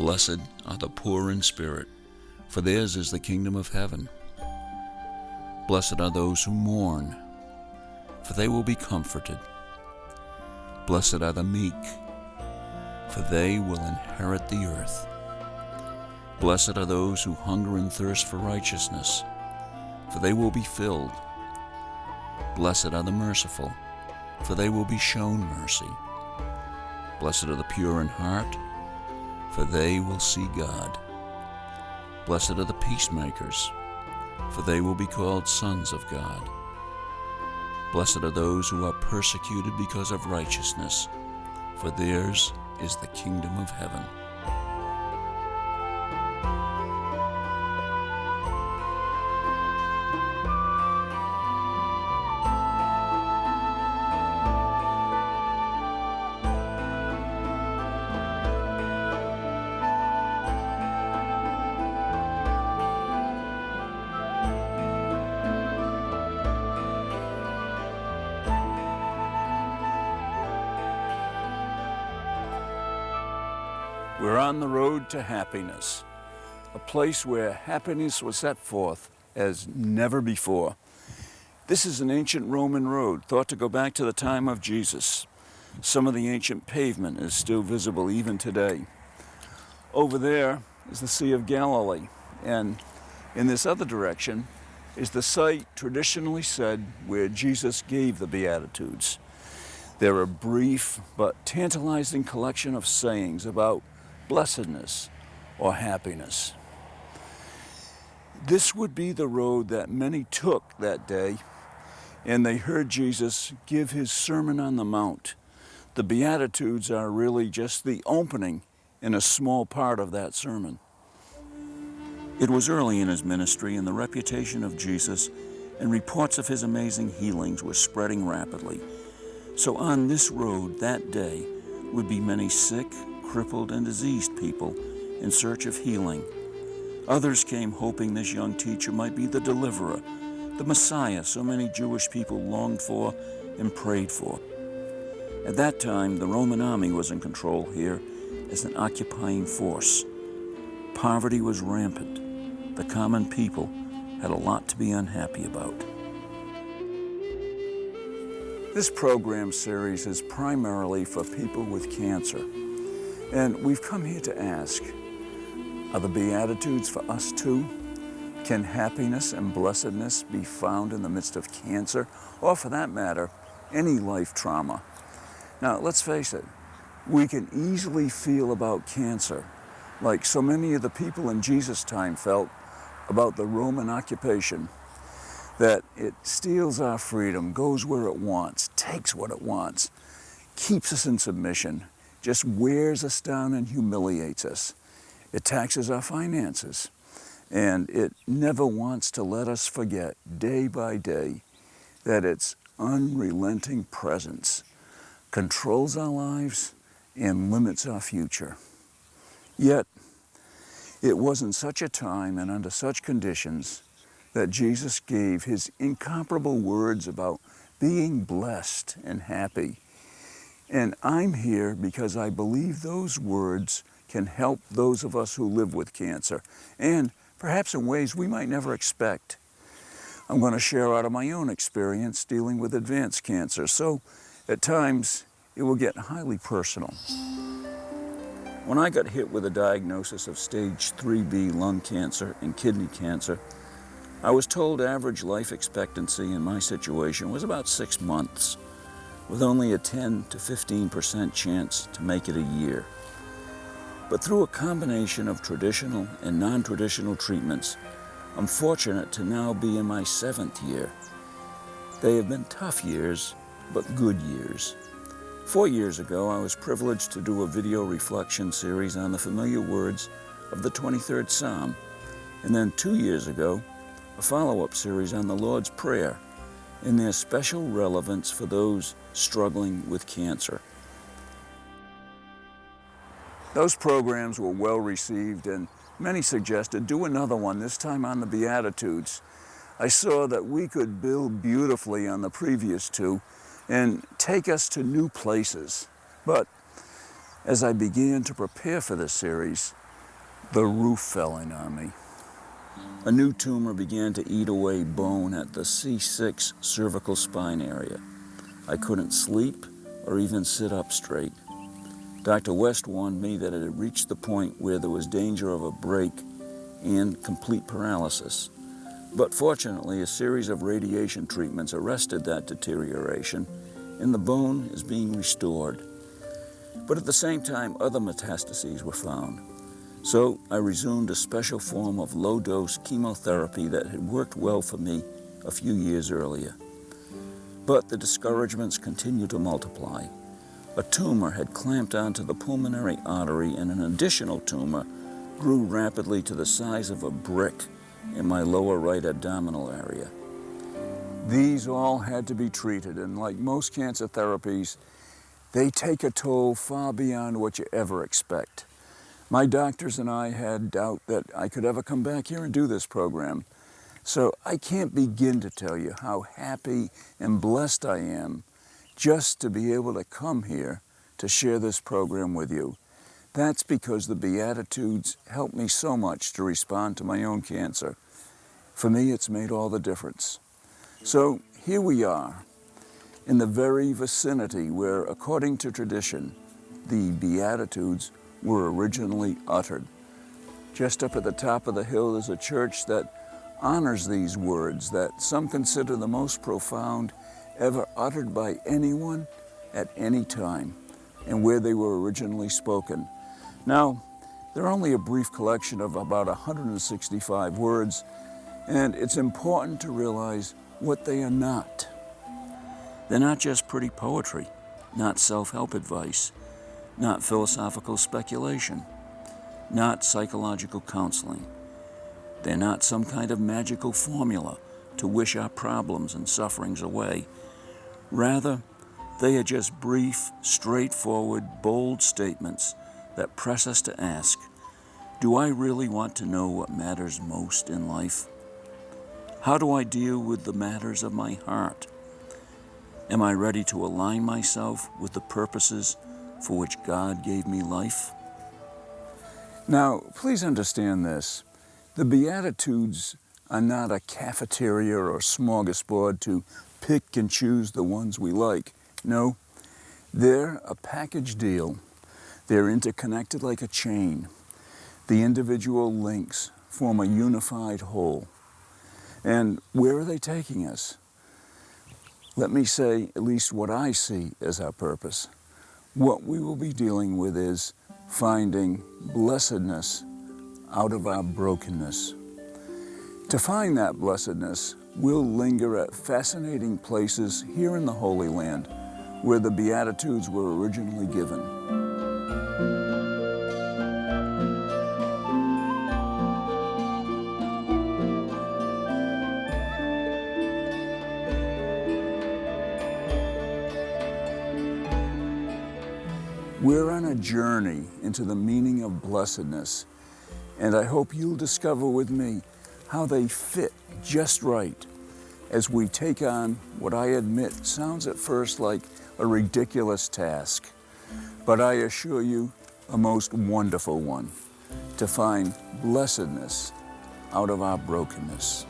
Blessed are the poor in spirit, for theirs is the kingdom of heaven. Blessed are those who mourn, for they will be comforted. Blessed are the meek, for they will inherit the earth. Blessed are those who hunger and thirst for righteousness, for they will be filled. Blessed are the merciful, for they will be shown mercy. Blessed are the pure in heart, for they will see God. Blessed are the peacemakers, for they will be called sons of God. Blessed are those who are persecuted because of righteousness, for theirs is the kingdom of heaven. We're on the road to happiness, a place where happiness was set forth as never before. This is an ancient Roman road, thought to go back to the time of Jesus. Some of the ancient pavement is still visible even today. Over there is the Sea of Galilee, and in this other direction is the site traditionally said where Jesus gave the Beatitudes. They're a brief but tantalizing collection of sayings about blessedness or happiness. This would be the road that many took that day, and they heard Jesus give his Sermon on the Mount. The Beatitudes are really just the opening in a small part of that sermon. It was early in his ministry, and the reputation of Jesus and reports of his amazing healings were spreading rapidly. So on this road that day would be many sick, crippled, and diseased people in search of healing. Others came hoping this young teacher might be the deliverer, the Messiah so many Jewish people longed for and prayed for. At that time, the Roman army was in control here as an occupying force. Poverty was rampant. The common people had a lot to be unhappy about. This program series is primarily for people with cancer. And we've come here to ask, are the Beatitudes for us too? Can happiness and blessedness be found in the midst of cancer, or for that matter, any life trauma? Now, let's face it, we can easily feel about cancer like so many of the people in Jesus' time felt about the Roman occupation, that it steals our freedom, goes where it wants, takes what it wants, keeps us in submission, just wears us down and humiliates us. It taxes our finances, and it never wants to let us forget day by day that its unrelenting presence controls our lives and limits our future. Yet, it was in such a time and under such conditions that Jesus gave his incomparable words about being blessed and happy. And I'm here because I believe those words can help those of us who live with cancer, and perhaps in ways we might never expect. I'm going to share out of my own experience dealing with advanced cancer, so at times it will get highly personal. When I got hit with a diagnosis of stage 3B lung cancer and kidney cancer, I was told average life expectancy in my situation was about 6 months, with only a 10 to 15% chance to make it a year. But through a combination of traditional and non-traditional treatments, I'm fortunate to now be in my 7th year. They have been tough years, but good years. 4 years ago, I was privileged to do a video reflection series on the familiar words of the 23rd Psalm, and then 2 years ago, a follow-up series on the Lord's Prayer and their special relevance for those struggling with cancer. Those programs were well received, and many suggested do another one, this time on the Beatitudes. I saw that we could build beautifully on the previous two and take us to new places. But as I began to prepare for this series, The roof fell in on me. A new tumor began to eat away bone at the C6 cervical spine area. I couldn't sleep or even sit up straight. Dr. West warned me that it had reached the point where there was danger of a break and complete paralysis. But fortunately, a series of radiation treatments arrested that deterioration, and the bone is being restored. But at the same time, other metastases were found. So I resumed a special form of low-dose chemotherapy that had worked well for me a few years earlier. But the discouragements continued to multiply. A tumor had clamped onto the pulmonary artery, and an additional tumor grew rapidly to the size of a brick in my lower right abdominal area. These all had to be treated, and like most cancer therapies, they take a toll far beyond what you ever expect. My doctors and I had doubt that I could ever come back here and do this program. So I can't begin to tell you how happy and blessed I am just to be able to come here to share this program with you. That's because the Beatitudes helped me so much to respond to my own cancer. For me, it's made all the difference. So here we are, in the very vicinity where, according to tradition, the Beatitudes were originally uttered. Just up at the top of the hill is a church that honors these words that some consider the most profound ever uttered by anyone at any time, and where they were originally spoken. Now, they're only a brief collection of about 165 words, and it's important to realize what they are not. They're not just pretty poetry, not self-help advice, not philosophical speculation, not psychological counseling. They're not some kind of magical formula to wish our problems and sufferings away. Rather, they are just brief, straightforward, bold statements that press us to ask, do I really want to know what matters most in life? How do I deal with the matters of my heart? Am I ready to align myself with the purposes for which God gave me life? Now, please understand this. The Beatitudes are not a cafeteria or smorgasbord to pick and choose the ones we like. No, they're a package deal. They're interconnected like a chain. The individual links form a unified whole. And where are they taking us? Let me say at least what I see as our purpose. What we will be dealing with is finding blessedness out of our brokenness. To find that blessedness, we'll linger at fascinating places here in the Holy Land, where the Beatitudes were originally given. We're on a journey into the meaning of blessedness, and I hope you'll discover with me how they fit just right as we take on what I admit sounds at first like a ridiculous task, but I assure you a most wonderful one, to find blessedness out of our brokenness.